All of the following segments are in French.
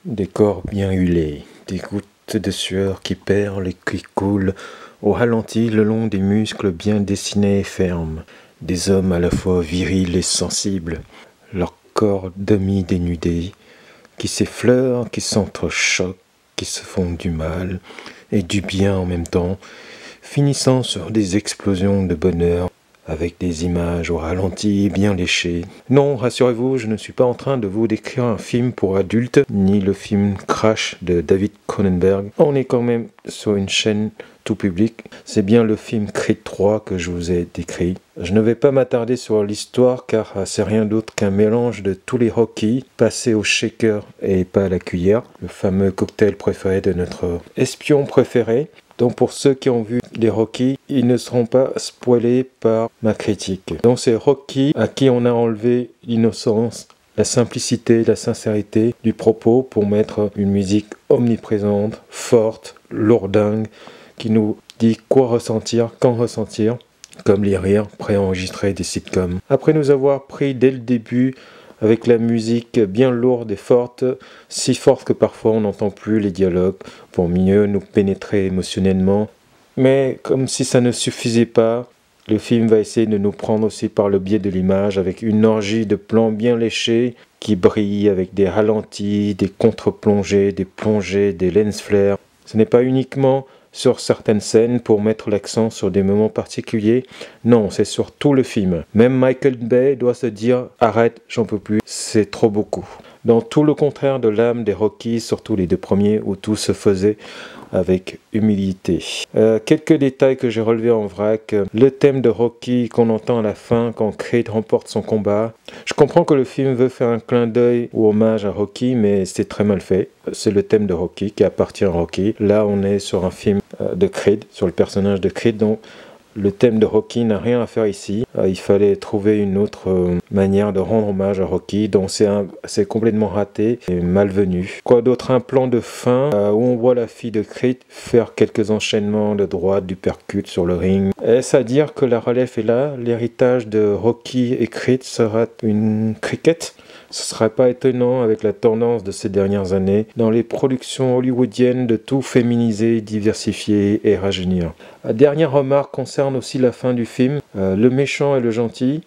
Des corps bien huilés, des gouttes de sueur qui perlent et qui coulent au ralenti le long des muscles bien dessinés et fermes. Des hommes à la fois virils et sensibles, leurs corps demi-dénudés, qui s'effleurent, qui s'entrechoquent, qui se font du mal et du bien en même temps, finissant sur des explosions de bonheur, avec des images au ralenti bien léchées. Non, rassurez-vous, je ne suis pas en train de vous décrire un film pour adultes, ni le film Crash de David Cronenberg. On est quand même sur une chaîne tout public. C'est bien le film Creed 3 que je vous ai décrit. Je ne vais pas m'attarder sur l'histoire car c'est rien d'autre qu'un mélange de tous les Rocky passés au shaker et pas à la cuillère, le fameux cocktail préféré de notre espion préféré. Donc pour ceux qui ont vu les Rocky, ils ne seront pas spoilés par ma critique. Donc c'est Rocky à qui on a enlevé l'innocence, la simplicité, la sincérité du propos pour mettre une musique omniprésente, forte, lourdingue, qui nous dit quoi ressentir, quand ressentir, comme les rires préenregistrés des sitcoms. Après nous avoir pris dès le début avec la musique bien lourde et forte, si forte que parfois on n'entend plus les dialogues pour mieux nous pénétrer émotionnellement. Mais comme si ça ne suffisait pas, le film va essayer de nous prendre aussi par le biais de l'image avec une orgie de plans bien léchés qui brillent avec des ralentis, des contre-plongées, des plongées, des lens flares. Ce n'est pas uniquement sur certaines scènes pour mettre l'accent sur des moments particuliers. Non, c'est sur tout le film. Même Michael Bay doit se dire « Arrête, j'en peux plus, c'est trop beaucoup ». Dans tout le contraire de l'âme des Rocky, surtout les deux premiers, où tout se faisait avec humilité. Quelques détails que j'ai relevés en vrac. Le thème de Rocky qu'on entend à la fin quand Creed remporte son combat. Je comprends que le film veut faire un clin d'œil ou hommage à Rocky, mais c'est très mal fait. C'est le thème de Rocky qui appartient à Rocky. Là, on est sur un film de Creed, sur le personnage de Creed, donc le thème de Rocky n'a rien à faire ici. Il fallait trouver une autre manière de rendre hommage à Rocky, donc c'est complètement raté et malvenu. Quoi d'autre? Un plan de fin où on voit la fille de Creed faire quelques enchaînements de droite, du percute sur le ring. Est-ce à dire que la relève est là? L'héritage de Rocky et Creed sera une cricket? Ce serait pas étonnant avec la tendance de ces dernières années dans les productions hollywoodiennes de tout féminiser, diversifier et rajeunir. Dernière remarque concerne aussi la fin du film. Le méchant et le gentil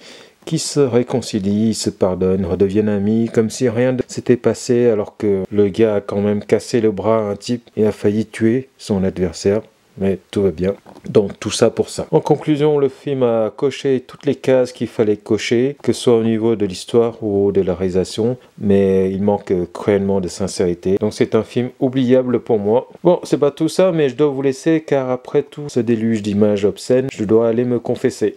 qui se réconcilient, se pardonnent, redeviennent amis, comme si rien ne s'était passé alors que le gars a quand même cassé le bras à un type et a failli tuer son adversaire. Mais tout va bien. Donc tout ça pour ça. En conclusion, le film a coché toutes les cases qu'il fallait cocher, que ce soit au niveau de l'histoire ou de la réalisation, mais il manque cruellement de sincérité. Donc c'est un film oubliable pour moi. Bon, c'est pas tout ça, mais je dois vous laisser car après tout ce déluge d'images obscènes, je dois aller me confesser.